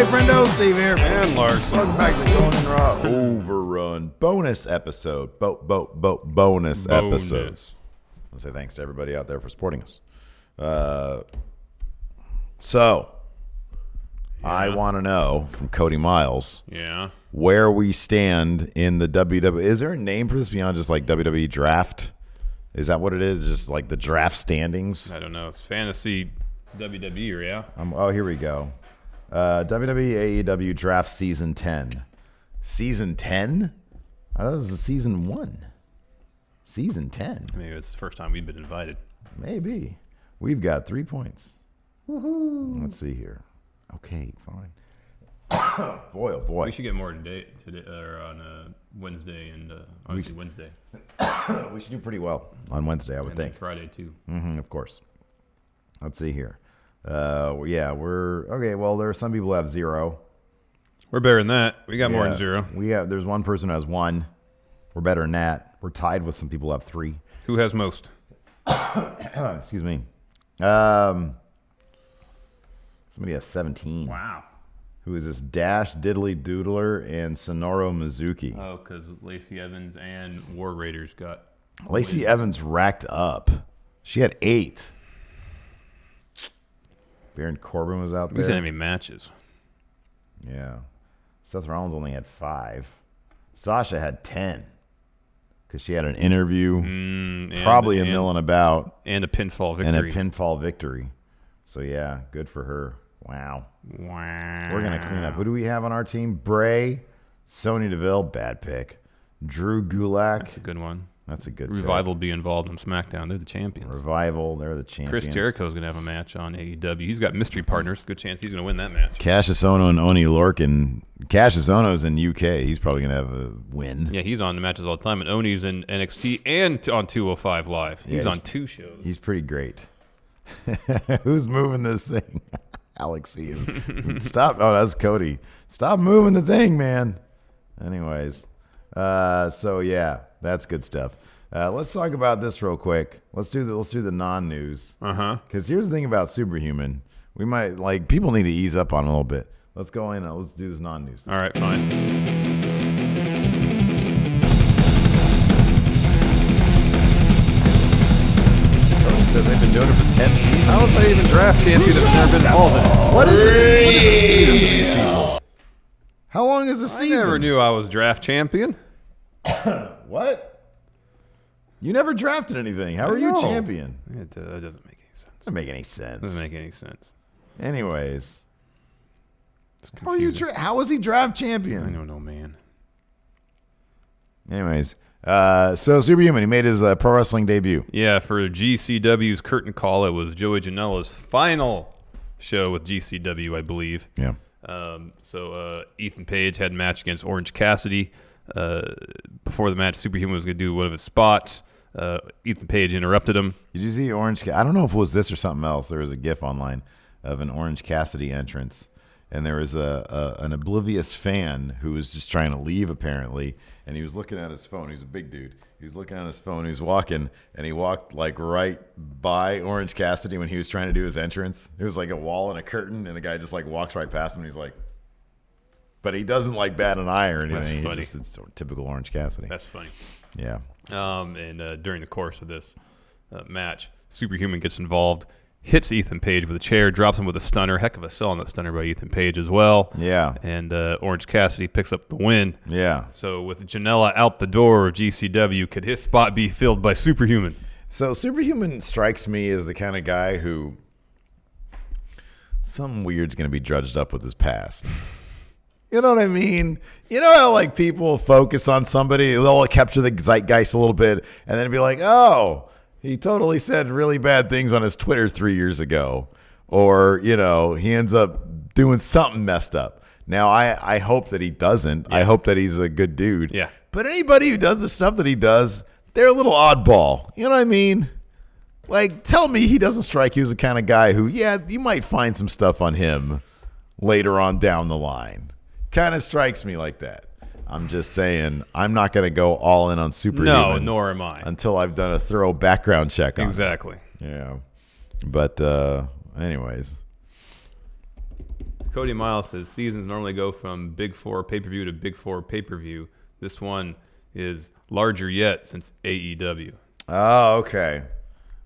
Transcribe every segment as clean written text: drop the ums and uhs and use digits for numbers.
friendo. Steve here. And Larson. Welcome back to Going in Raw Overrun bonus episode. Bonus episode. I'll say thanks to everybody out there for supporting us. I want to know from Cody Miles. Yeah. Where we stand in the WWE. Is there a name for this beyond just like WWE draft? Is that what it is? Just like the draft standings? I don't know. It's fantasy WWE, yeah? Oh, here we go. WWE AEW draft season 10. Season 10? I thought it was season 1. Season 10. Maybe it's the first time we've been invited. Maybe. We've got 3 points. Woohoo. Let's see here. Okay, fine. Boy, oh boy. We should get more today or on Wednesday and obviously Wednesday. We should do pretty well on Wednesday, I would think. Friday, too. Of course. Let's see here. Yeah, we're okay. Well, there are some people who have 0. We're better than that. We got more than 0. There's one person who has 1. We're better than that. We're tied with some people who have 3. Who has most? Excuse me. Somebody has 17. Wow. Who is this? Dash, Diddley Doodler, and Sonoro Mizuki. Oh, because Lacey Evans and War Raiders got... Lacey Evans racked up. She had 8. Baron Corbin was out there. He's in any matches. Yeah. Seth Rollins only had 5. Sasha had 10. Because she had an interview, probably a mill and about. And a pinfall victory. So, yeah, good for her. Wow. We're going to clean up. Who do we have on our team? Bray, Sonya Deville, bad pick. Drew Gulak. That's a good one. That's a good Revival pick. be involved in SmackDown. They're the champions. Revival, they're the champions. Chris Jericho's going to have a match on AEW. He's got mystery partners. Good chance he's going to win that match. Cassius Ohno and Oni Lorcan. Cassius Ohno's in UK. He's probably going to have a win. Yeah, he's on the matches all the time. And Oni's in NXT and on 205 Live. He's on 2 shows. He's pretty great. Who's moving this thing? Alex is. Stop. Oh, that's Cody. Stop moving the thing, man. Anyways. So, yeah, that's good stuff. Let's talk about this real quick. Let's do the non-news. Because here's the thing about Superhuman. We might, people need to ease up on it a little bit. Let's go in. Let's do this non-news. All right, fine. Said they've been doing it for 10 seasons. How is they even draft champion if they've never been involved in it? What is a season to these people? How long is a season? I never knew I was draft champion. What? You never drafted anything. How are you champion? It doesn't make any sense. Doesn't make any sense. Doesn't make any sense. Anyways. It's confusing. How was he draft champion? I don't know, man. Anyways. So Superhuman, he made his pro wrestling debut. Yeah, for GCW's Curtain Call, it was Joey Janela's final show with GCW, I believe. Yeah. So Ethan Page had a match against Orange Cassidy. Before the match, Superhuman was going to do one of his spots. Ethan Page interrupted him. Did you see Orange? I don't know if it was this or something else. There was a GIF online of an Orange Cassidy entrance, and there was an oblivious fan who was just trying to leave apparently, and he was looking at his phone. He's a big dude. He was looking at his phone. He was walking, and he walked right by Orange Cassidy when he was trying to do his entrance. It was like a wall and a curtain, and the guy just walks right past him, and he's like, but he doesn't bat an eye or anything. That's funny. It's typical Orange Cassidy. That's funny. Yeah. And during the course of this match, Superhuman gets involved, hits Ethan Page with a chair, drops him with a stunner. Heck of a sell on that stunner by Ethan Page as well. Yeah. And Orange Cassidy picks up the win. Yeah. So with Janela out the door of GCW, could his spot be filled by Superhuman? So Superhuman strikes me as the kind of guy who something weird's going to be drudged up with his past. You know what I mean? You know how people focus on somebody, they'll capture the zeitgeist a little bit, and then be like, oh, he totally said really bad things on his Twitter 3 years ago. Or, he ends up doing something messed up. Now, I hope that he doesn't. Yeah. I hope that he's a good dude. Yeah. But anybody who does the stuff that he does, they're a little oddball. You know what I mean? Tell me he doesn't strike you as the kind of guy who, you might find some stuff on him later on down the line. Kind of strikes me like that. I'm just saying, I'm not going to go all in on Superhuman. No, nor am I. Until I've done a thorough background check on it. Exactly. Yeah. But anyways. Cody Miles says seasons normally go from Big 4 pay-per-view to Big 4 pay-per-view. This one is larger yet since AEW. Oh, okay.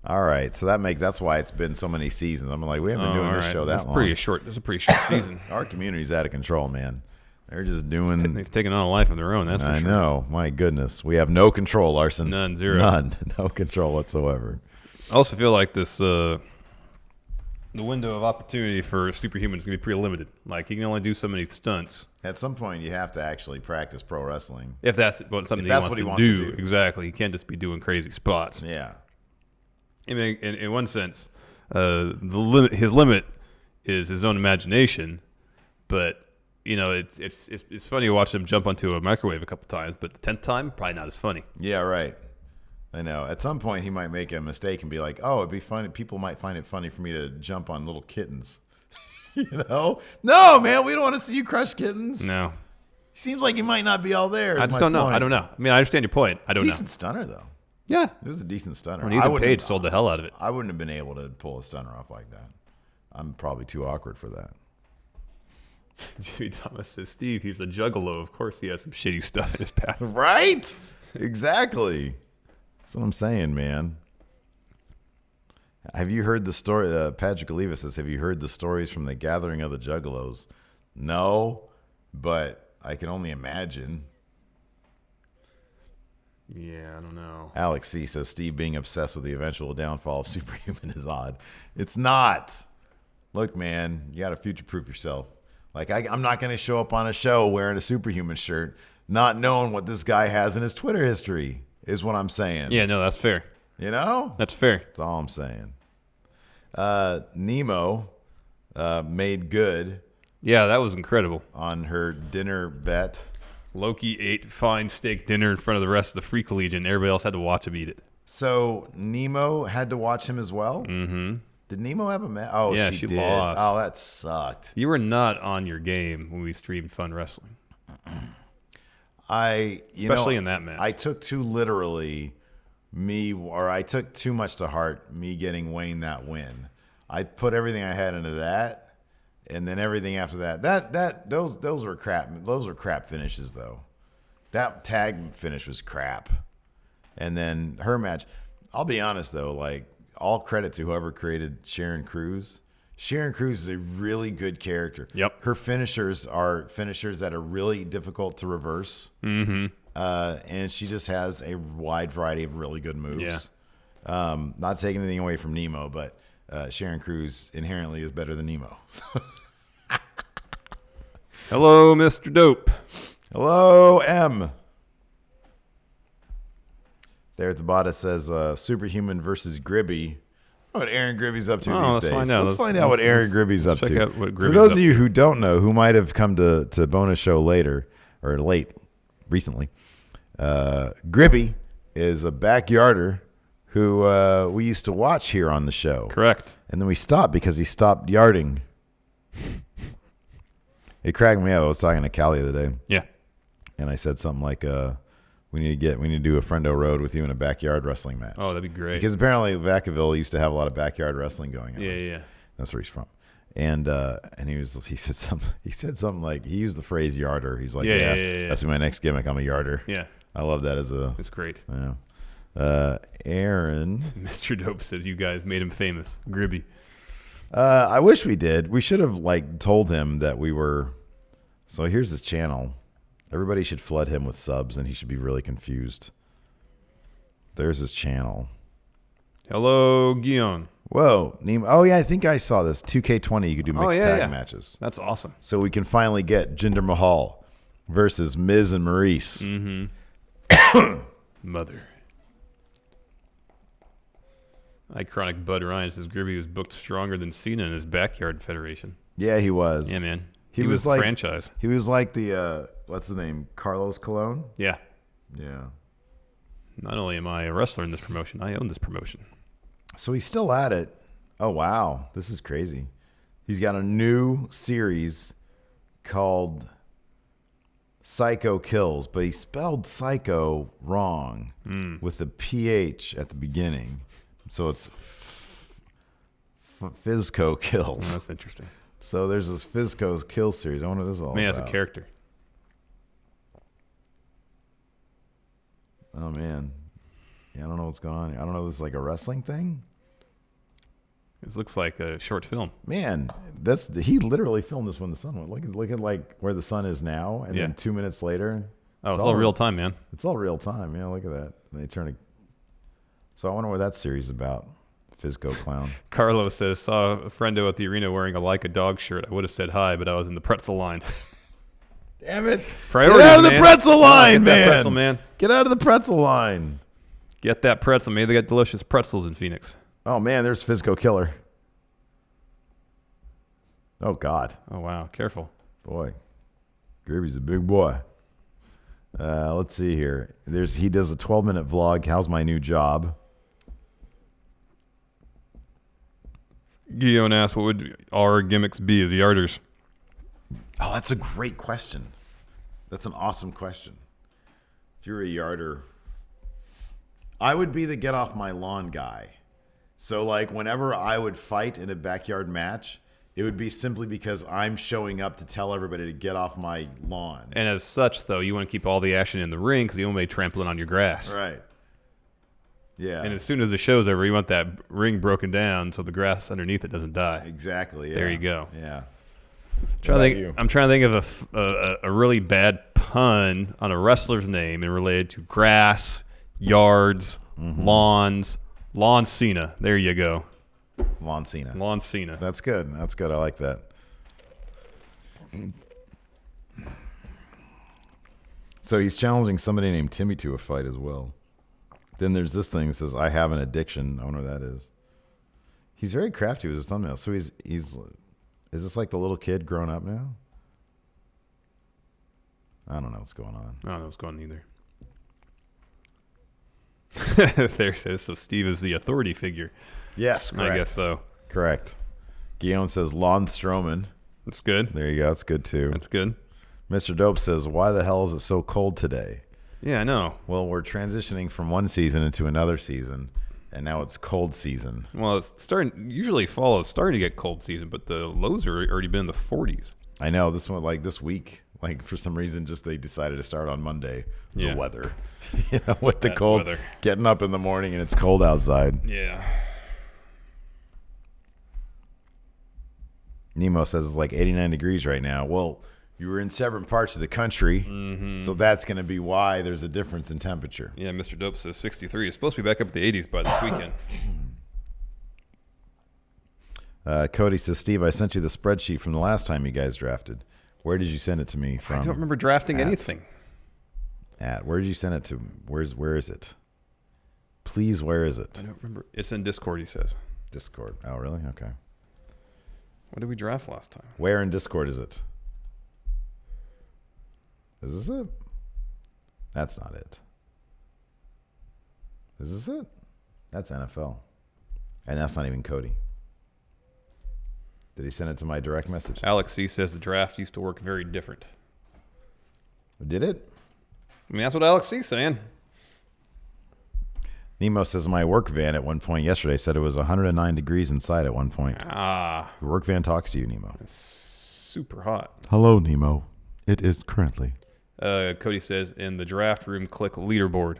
All right. So that's why it's been so many seasons. I'm like, we haven't been doing this show that long. That's a pretty short season. Our community's out of control, man. They're just doing. They've taken on a life of their own. That's for sure. I know. My goodness, we have no control, Larson. None, zero. None. No control whatsoever. I also feel like this. The window of opportunity for Superhuman is going to be pretty limited. Like, he can only do so many stunts. At some point, you have to actually practice pro wrestling. If that's something that's he wants to to do. do. Exactly. He can't just be doing crazy spots. Yeah. I mean, in one sense, his limit is his own imagination. But, you know, it's funny to watch him jump onto a microwave a couple times, but the 10th time, probably not as funny. Yeah, right. I know. At some point, he might make a mistake and be like, "Oh, it'd be funny. People might find it funny for me to jump on little kittens." You know? No, man, we don't want to see you crush kittens. No. Seems like you might not be all there. I just don't know. I don't know. I mean, I understand your point. I don't know. Decent stunner, though. Yeah. It was a decent stunner. When Ethan Page sold the hell out of it. I wouldn't have been able to pull a stunner off like that. I'm probably too awkward for that. Jimmy Thomas says, Steve, he's a juggalo. Of course he has some shitty stuff in his past. Right? Exactly. That's what I'm saying, man. Have you heard the story? Patrick Oliva says, have you heard the stories from the gathering of the Juggalos? No, but I can only imagine. Yeah, I don't know. Alex C. says, Steve being obsessed with the eventual downfall of Superhuman is odd. It's not. Look, man, you got to future-proof yourself. Like, I'm not going to show up on a show wearing a Superhuman shirt, not knowing what this guy has in his Twitter history, is what I'm saying. Yeah, no, that's fair. You know? That's fair. That's all I'm saying. Nemo made good. Yeah, that was incredible. On her dinner bet. Loki ate fine steak dinner in front of the rest of the Freak Legion. Everybody else had to watch him eat it. So Nemo had to watch him as well? Mm-hmm. Did Nemo have a match? Oh, yeah, she did. Lost. Oh, that sucked. You were not on your game when we streamed Fun Wrestling. Especially in that match. I took too literally I took too much to heart me getting Wayne that win. I put everything I had into that, and then everything after that. Those were crap. Those were crap finishes though. That tag finish was crap. And then her match, I'll be honest though, like, all credit to whoever created Sharon Cruz. Sharon Cruz is a really good character. Yep. Her finishers are finishers that are really difficult to reverse. Mm-hmm. And she just has a wide variety of really good moves. Yeah. Not taking anything away from Nemo, but Sharon Cruz inherently is better than Nemo. Hello, Mr. Dope. Hello, M. There at the bottom says Superhuman versus Gribby. What Aaron Gribby's up to these days. Let's find out what Aaron Gribby's up to. Check out what Gribby's For those up of you who don't know, who might have come to Bonus Show later or late recently, Gribby is a backyarder who we used to watch here on the show. Correct. And then we stopped because he stopped yarding. It cracked me up. I was talking to Callie the other day. Yeah. And I said something like, we need to do a Friendo Road with you in a backyard wrestling match. Oh, that'd be great. Because apparently Vacaville used to have a lot of backyard wrestling going on. Yeah. That's where he's from. And he said something like, he used the phrase yarder. He's like, yeah. That's my next gimmick. I'm a yarder. Yeah. I love that it's great. Yeah. Aaron. Mr. Dope says you guys made him famous. Gribby. I wish we did. We should have told him that we were. So here's his channel. Everybody should flood him with subs, and he should be really confused. There's his channel. Hello, Guion. Whoa, Nemo. Oh yeah, I think I saw this. 2K20, you could do mixed tag matches. That's awesome. So we can finally get Jinder Mahal versus Miz and Maurice. Mm-hmm. Mother. Iconic Bud Ryan says Gribby was booked stronger than Cena in his backyard federation. Yeah, he was. Yeah, man. He was like franchise. He was like the what's his name? Carlos Colon? Yeah. Yeah. Not only am I a wrestler in this promotion, I own this promotion. So he's still at it. Oh wow, this is crazy. He's got a new series called Psycho Kills, but he spelled psycho wrong with the PH at the beginning. So it's Fizco Kills. Oh, that's interesting. So there's this Fizco's Kill series. I wonder what this is all Man, about. as a character. Oh, man. Yeah, I don't know what's going on here. I don't know if this is like a wrestling thing. This looks like a short film. Man, he literally filmed this when the sun went. Look at like where the sun is now, and then 2 minutes later. Oh, it's all real time, man. It's all real time. Yeah, look at that. And they turn it. So I wonder what that series is about. Fizco Clown. Carlos says, saw a friendo at the arena wearing a Like a Dog shirt. I would have said hi, but I was in the pretzel line. Damn it. Priorities, Get out of the man. pretzel line, Get man. that pretzel, man. Get out of the pretzel line. Get that pretzel. Maybe they got delicious pretzels in Phoenix. Oh, man, there's Fizco Killer. Oh, God. Oh, wow. Careful. Boy. Gravy's a big boy. Let's see here. He does a 12-minute vlog. How's my new job? Guillaume asked, what would our gimmicks be as yarders? Oh, that's a great question. That's an awesome question. If you're a yarder, I would be the get off my lawn guy. So, like, whenever I would fight in a backyard match, it would be simply because I'm showing up to tell everybody to get off my lawn. And as such, though, you want to keep all the action in the ring because you don't want to be trampling on your grass. Right. Yeah. And as soon as the show's over, you want that ring broken down so the grass underneath it doesn't die. Exactly. Yeah. There you go. Yeah. I'm trying to think of a really bad pun on a wrestler's name and related to grass, yards, lawns, Lawn Cena. There you go. Lawn Cena. Lawn Cena. That's good. That's good. I like that. So he's challenging somebody named Timmy to a fight as well. Then there's this thing that says, I have an addiction. I wonder what that is. He's very crafty with his thumbnail. So is this like the little kid grown up now? I don't know what's going on. I don't know what's going on either. There it says, so Steve is the authority figure. Yes, correct. I guess so. Correct. Guillaume says Lon Strowman. That's good. There you go. That's good too. That's good. Mr. Dope says, why the hell is it so cold today? Yeah, I know. Well, we're transitioning from one season into another season, and now it's cold season. Well, it's usually fall is starting to get cold season, but the lows are already been in the 40s. I know. This one, like this week, like for some reason, just they decided to start on Monday. The Yeah. weather. With the That cold, weather. getting up in the morning and it's cold outside. Yeah. Nemo says it's like 89 degrees right now. Well, you were in separate parts of the country, so that's going to be why there's a difference in temperature. Yeah, Mr. Dope says 63. It's supposed to be back up at the 80s by this weekend. Cody says, Steve, I sent you the spreadsheet from the last time you guys drafted. Where did you send it to me from? I don't remember drafting anything. Where did you send it to? Where is it? Please, where is it? I don't remember. It's in Discord, he says. Discord. Oh, really? Okay. What did we draft last time? Where in Discord is it? Is this it? That's not it. Is this it? That's NFL. And that's not even Cody. Did he send it to my direct message? Alex C says the draft used to work very different. Did it? I mean, that's what Alex C's saying. Nemo says my work van at one point yesterday said it was 109 degrees inside at one point. Ah, Your work van talks to you, Nemo. it's super hot. Hello, Nemo. It is currently. Cody says, in the draft room, click leaderboard.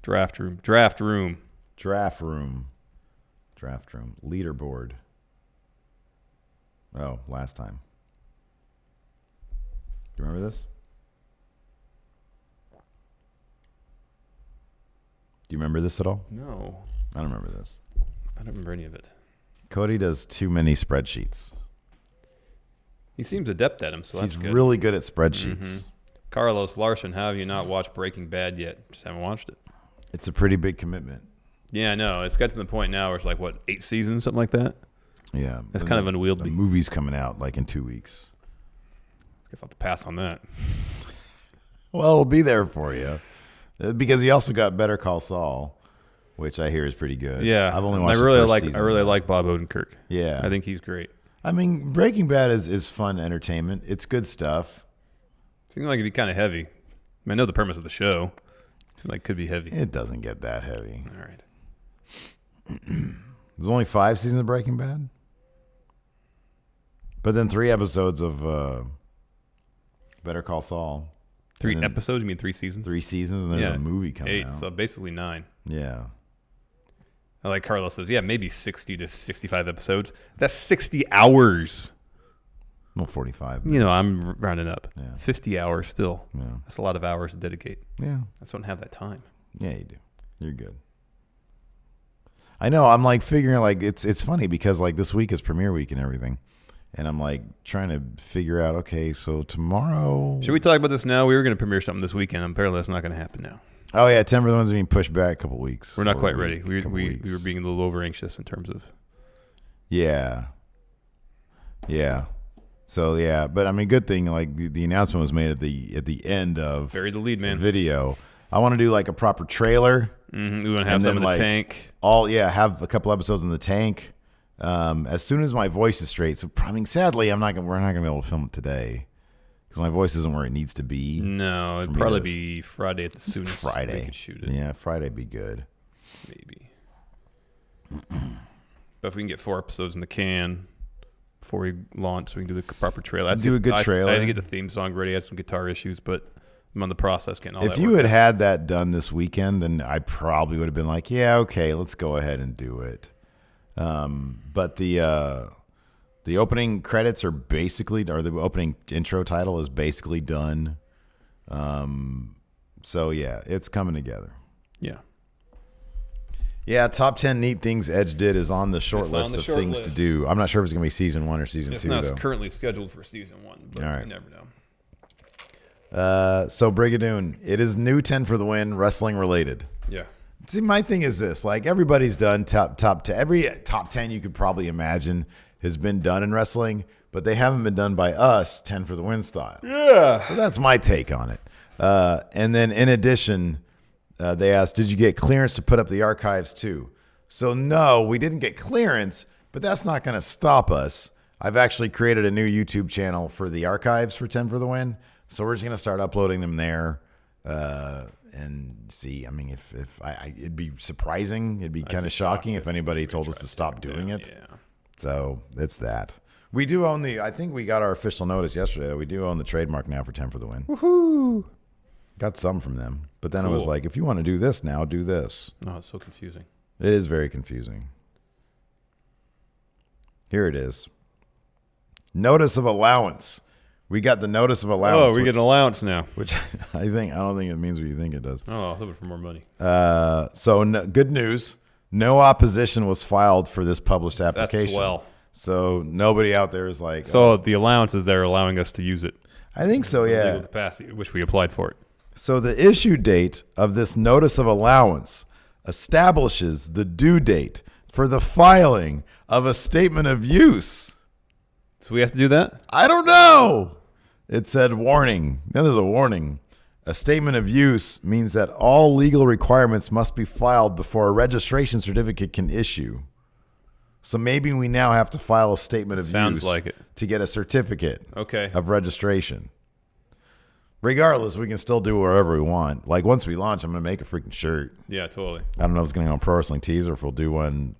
Draft room. Draft room. Draft room. Draft room. Leaderboard. Oh, last time. Do you remember this? Do you remember this at all? No, I don't remember this. I don't remember any of it. Cody does too many spreadsheets. He seems adept at them, so that's He's good. really good at spreadsheets. Mhm. Carlos Larson, how have you not watched Breaking Bad yet? Just haven't watched it. It's a pretty big commitment. Yeah, I know. It's got to the point now where it's like, what, 8 seasons, something like that? Yeah. That's And kind of the unwieldy. movie's coming out like in 2 weeks. Guess I'll have to pass on that. Well, it'll be there for you. Because he also got Better Call Saul, which I hear is pretty good. Yeah, I've only watched I really the first like. season. I really like Bob Odenkirk. Yeah. I think he's great. I mean, Breaking Bad is fun entertainment. It's good stuff. Seems like it'd be kind of heavy. I mean, I know the premise of the show. Seems like it could be heavy. It doesn't get that heavy. All right. There's only 5 seasons of Breaking Bad? But then 3 episodes of Better Call Saul. 3 episodes? You mean 3 seasons? 3 seasons, and there's a movie coming 8, out. so basically 9. Yeah. Like Carlos says, maybe 60 to 65 episodes. That's 60 hours. Well, 45 minutes. I'm rounding up. Yeah. 50 hours still. Yeah. That's a lot of hours to dedicate. Yeah. I just don't have that time. Yeah, you do. You're good. I know. I'm like figuring like it's funny because like this week is premiere week and everything. And I'm like trying to figure out, okay, so tomorrow. Should we talk about this now? We were going to premiere something this weekend. Apparently that's not going to happen now. Oh, yeah. 10 for the ones being pushed back a couple weeks. We're not quite ready. We were being a little over anxious in terms of. Yeah. Yeah. So, yeah. But I mean, good thing like the announcement was made at the end of. Bury the lead, man. The video. I want to do like a proper trailer. Mm-hmm. We want to have some in the tank. Have a couple episodes in the tank. As soon as my voice is straight. So, I mean, sadly, we're not gonna be able to film it today because my voice isn't where it needs to be. No, it'd probably be Friday at the soonest. Friday, we could shoot it. Yeah, Friday'd be good. Maybe. But if we can get 4 episodes in the can before we launch, so we can do the proper trailer. A good trailer. I had to get the theme song ready. I had some guitar issues, but I'm on the process getting all that. If you had that done this weekend, then I probably would have been like, yeah, okay, let's go ahead and do it. But the opening credits are basically, or the opening intro title is basically done. So yeah, it's coming together. Yeah. Yeah, top 10 neat things Edge did is on the short list of things to do. I'm not sure if it's going to be season 1 or season 2, though. It's not currently scheduled for season 1, but you never know. So Brigadoon, it is new 10 for the win, wrestling related. Yeah. See, my thing is this: like everybody's done every top 10 you could probably imagine has been done in wrestling, but they haven't been done by us 10 for the win style. Yeah. So that's my take on it. And then in addition, they asked, "Did you get clearance to put up the archives too?" So no, we didn't get clearance, but that's not going to stop us. I've actually created a new YouTube channel for the archives for 10 for the win, so we're just going to start uploading them there. And see, I mean, if it'd be surprising, it'd be kind of shocking if anybody told us to stop doing it. Yeah. So it's that. We do own I think we got our official notice yesterday. We do own the trademark now for 10 for the win. Woohoo! Got some from them. But then it was like, if you want to do this now, do this. No, it's so confusing. It is very confusing. Here it is. Notice of allowance. We got the notice of allowance. Oh, we get an allowance now. Which I don't think it means what you think it does. Oh, I'm hoping for more money. Good news. No opposition was filed for this published application. That's swell. So nobody out there is like. So the allowance is there allowing us to use it. I think so, yeah. Legal capacity, which we applied for it. So the issue date of this notice of allowance establishes the due date for the filing of a statement of use. So we have to do that? I don't know. It said warning. Now there's a warning. A statement of use means that all legal requirements must be filed before a registration certificate can issue. So maybe we now have to file a statement of use like it. To get a certificate of registration. Regardless, we can still do wherever we want. Like once we launch, I'm going to make a freaking shirt. Yeah, totally. I don't know if it's going to go on Pro Wrestling Tees or if we'll do one.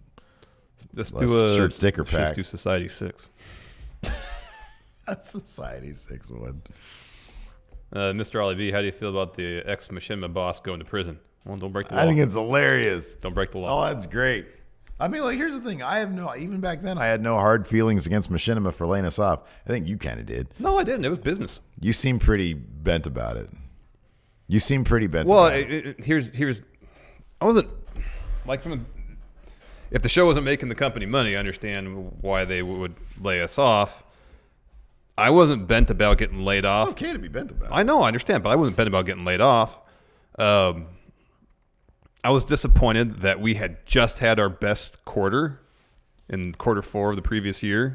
Let's do a shirt sticker pack. Let's do Society 6. A Society 6 one. Mr. Ollie B, how do you feel about the ex-Machinima boss going to prison? Well, don't break the law. I think it's hilarious. Don't break the law. Oh, that's great. I mean, like, here's the thing. Even back then, I had no hard feelings against Machinima for laying us off. I think you kind of did. No, I didn't. It was business. You seem pretty bent about it. Well, here's, I wasn't, like, if the show wasn't making the company money, I understand why they would lay us off. I wasn't bent about getting laid off. It's okay to be bent about it. I know, I understand, but I wasn't bent about getting laid off. I was disappointed that we had just had our best quarter in quarter 4 of the previous year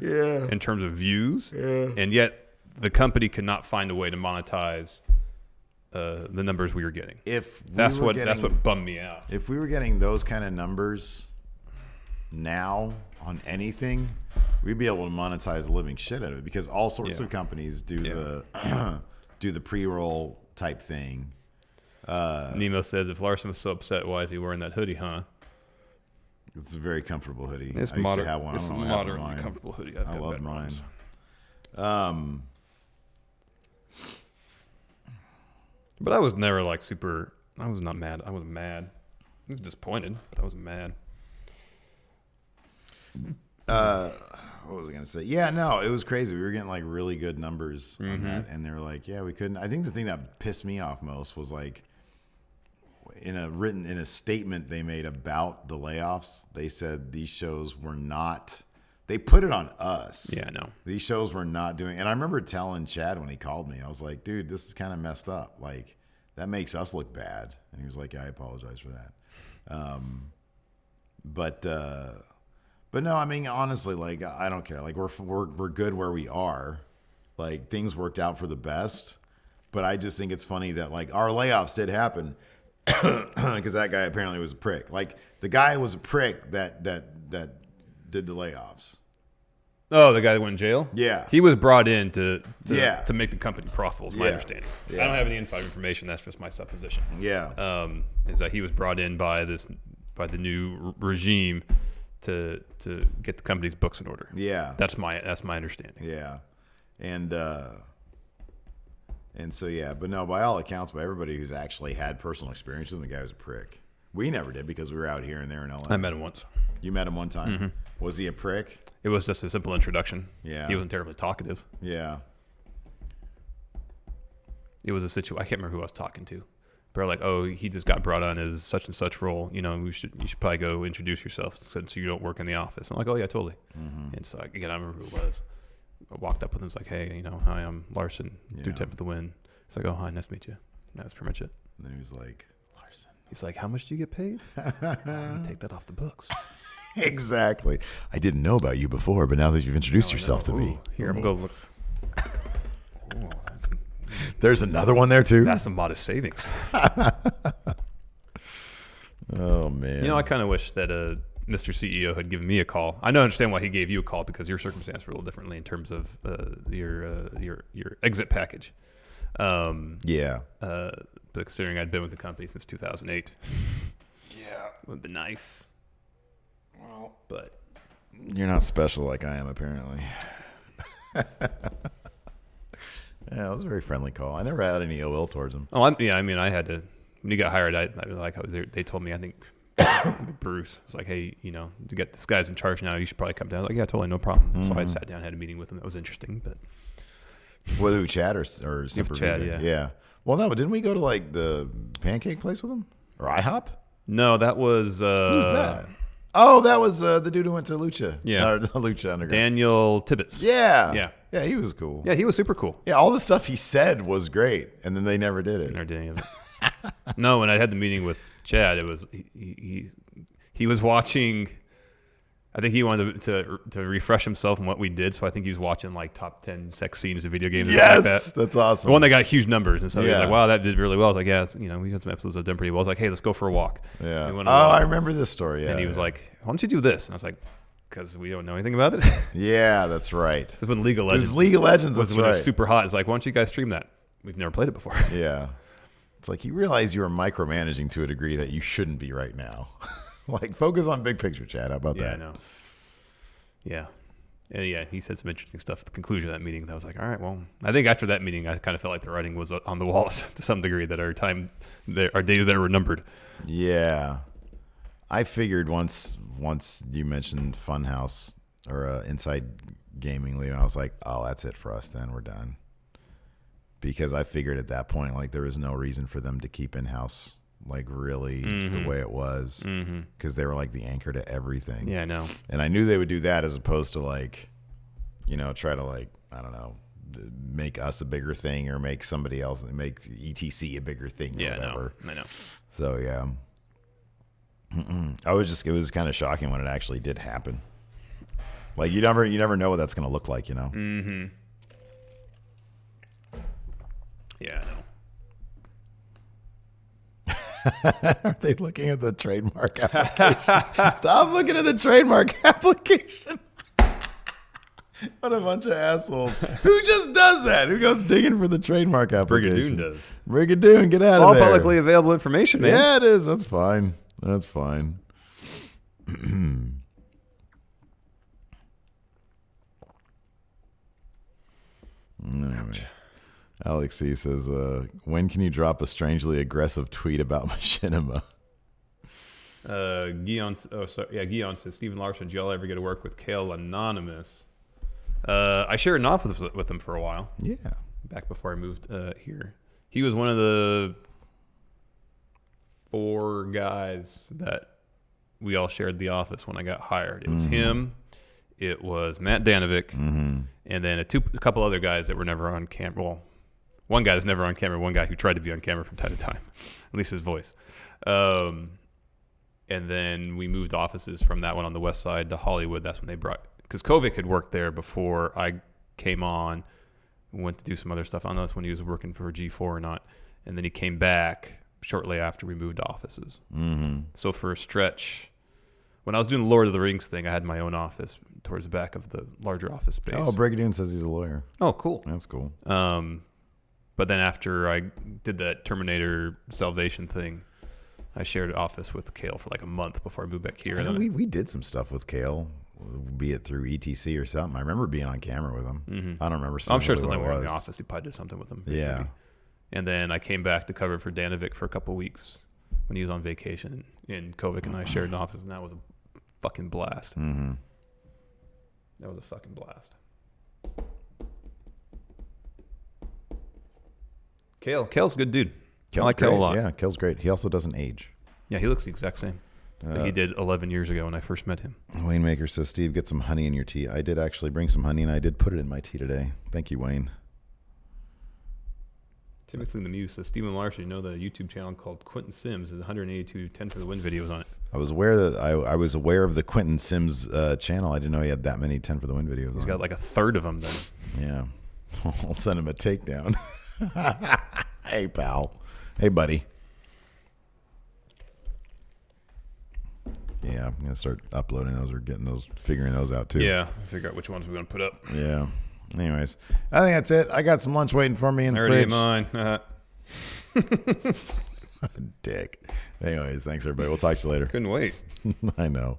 in terms of views, and yet the company could not find a way to monetize the numbers we were getting. That's what bummed me out. If we were getting those kind of numbers now on anything, we'd be able to monetize the living shit out of it because all sorts of companies do the pre-roll type thing. Nemo says, if Larson was so upset, why is he wearing that hoodie, huh? It's a very comfortable hoodie. It's I used to have one. It's a moderately comfortable hoodie. I love mine. But I was never like super. I was not mad. I wasn't mad. I was disappointed, but I wasn't mad. What was I gonna say? Yeah, no, it was crazy. We were getting like really good numbers on that, and they were like, "Yeah, we couldn't." I think the thing that pissed me off most was like in a statement they made about the layoffs. They said these shows were not. They put it on us. Yeah, I know. These shows were not doing. And I remember telling Chad when he called me, I was like, "Dude, this is kind of messed up. Like that makes us look bad." And he was like, "Yeah, I apologize for that." But no, I mean honestly, like I don't care. Like we're good where we are. Like things worked out for the best. But I just think it's funny that like our layoffs did happen because that guy apparently was a prick. Like the guy was a prick that did the layoffs. Oh, the guy that went in jail? Yeah. He was brought in to Yeah. make the company profitable, is my Yeah. understanding. Yeah. I don't have any inside information. That's just my supposition. Yeah. Is that he was brought in by the new regime to get the company's books in order. Yeah. That's my understanding. Yeah. And so yeah, but no, by all accounts, by everybody who's actually had personal experience with him, the guy was a prick. We never did because we were out here and there in LA. I met him once. You met him one time. Mm-hmm. Was he a prick? It was just a simple introduction. Yeah. He wasn't terribly talkative. Yeah. It was a situation. I can't remember who I was talking to. But like, oh, he just got brought on as such and such role. You know, you should probably go introduce yourself since you don't work in the office. I'm like, oh yeah, totally. Mm-hmm. And so again, I remember who it was. I walked up with him. Was like, hey, you know, hi, I'm Larson, 210 for the win. It's like, oh, hi, nice to meet you. And that's pretty much it. And then he was like, Larson. He's like, how much do you get paid? Take that off the books. Exactly. I didn't know about you before, but now that you've introduced yourself to me. Here, I'm going to look. Ooh, There's another one there too. That's some modest savings. Oh man. You know, I kind of wish that Mr. CEO had given me a call. I don't understand why he gave you a call because your circumstance were a little differently in terms of your exit package. Yeah. But considering I'd been with the company since 2008, Yeah. it would have been nice. Well, But you're not special like I am, apparently. Yeah, it was a very friendly call. I never had any ill will towards him. I mean, I had to. When he got hired, I was there. They told me, I think Bruce was like, "Hey, you know, to get this guy's in charge now, you should probably come down." I was like, yeah, totally, no problem. Mm-hmm. So I sat down, had a meeting with him. That was interesting, but whether who Chad or Super Chad, yeah. Well, no, but didn't we go to like the pancake place with him or IHOP? No, that was who's that? Oh, that was the dude who went to Lucha. Yeah, Lucha Underground. Daniel Tibbetts. Yeah, he was cool. Yeah, he was super cool. Yeah, all the stuff he said was great, and then they never did it. Never did any of it. No, when I had the meeting with Chad, it was he was watching. I think he wanted to refresh himself on what we did, so I think he was watching like top 10 sex scenes of video games. Yes, like that. That's awesome. The one that got huge numbers, and so he was Yeah. like, "Wow, that did really well." I was like, "Yeah, you know, we had some episodes that done pretty well." I was like, "Hey, let's go for a walk." Yeah. We went on a walk. I remember this story. Yeah. And he was like, "Why don't you do this?" And I was like, "Because we don't know anything about it." Yeah, that's right. This is when League of It Legends was League of Legends. was That's when right. it was super hot. It's like, "Why don't you guys stream that?" We've never played it before. Yeah. It's like you realize you are micromanaging to a degree that you shouldn't be right now. Like, focus on big picture, Chad. How about Yeah, that? I know. Yeah. Yeah, he said some interesting stuff at the conclusion of that meeting. That I was like, all right, well, I think after that meeting, I kind of felt like the writing was on the walls to some degree, that our days there were numbered. Yeah. I figured once you mentioned Funhouse or Inside Gaming League, I was like, oh, that's it for us then. We're done. Because I figured at that point, like, there was no reason for them to keep in-house, like, really the way it was. Because they were, like, the anchor to everything. Yeah, I know. And I knew they would do that as opposed to, like, you know, try to, like, I don't know, make us a bigger thing or make somebody else, make ETC a bigger thing or whatever. I know. So, yeah. It was kind of shocking when it actually did happen. Like, you never know what that's going to look like, you know? Mm-hmm. Yeah, I know. Are they looking at the trademark application? Stop looking at the trademark application. What a bunch of assholes. Who just does that? Who goes digging for the trademark application? Brigadoon does. Brigadoon, get out All of there. publicly available information, man. Yeah, it is. That's fine. That's fine. Anyways. Alex C says, when can you drop a strangely aggressive tweet about machinima? Guion says, Stephen Larson, did y'all ever get to work with Kale Anonymous? I shared an office with him for a while. Yeah. Back before I moved here. He was one of the 4 guys that we all shared the office when I got hired. It was him, it was Matt Danovic, and then a couple other guys that were never on camera. Well, one guy that's never on camera, one guy who tried to be on camera from time to time, at least his voice. And then we moved offices from that one on the west side to Hollywood. That's when they brought, because Kovic had worked there before I came on, went to do some other stuff. I don't know that's when he was working for G4 or not. And then he came back shortly after we moved offices. So for a stretch, when I was doing the Lord of the Rings thing, I had my own office towards the back of the larger office space. Oh, Brigadoon says he's a lawyer. Oh, cool. That's cool. But then after I did that Terminator Salvation thing, I shared an office with Kale for like a month before I moved back here. We did some stuff with Kale, be it through ETC or something. I remember being on camera with him. I don't remember. I'm sure something was in the office. We probably did something with him. Yeah. Maybe. And then I came back to cover for Danovic for a couple of weeks when he was on vacation. And Kovic and I shared an office, and that was a fucking blast. That was a fucking blast. Kale's a good dude. I like Kale a lot. Yeah, Kale's great. He also doesn't age. Yeah, he looks the exact same. That he did 11 years ago when I first met him. Wayne Maker says, Steve, get some honey in your tea. I did actually bring some honey, and I did put it in my tea today. Thank you, Wayne. Timothy the Muse says, Stephen Larson, you know the YouTube channel called Quentin Sims has 182 10 for the win videos on it. I was aware that I was aware of the Quentin Sims channel. I didn't know he had that many 10 for the win videos. He's got like a third of them then. Yeah. I'll send him a takedown. Hey, pal. Hey, buddy. Yeah, I'm going to start uploading those or figuring those out too. Yeah, figure out which ones we're going to put up. Yeah. Anyways, I think that's it. I got some lunch waiting for me in the fridge. Already mine. Dick. Anyways, thanks everybody. We'll talk to you later. Couldn't wait. I know.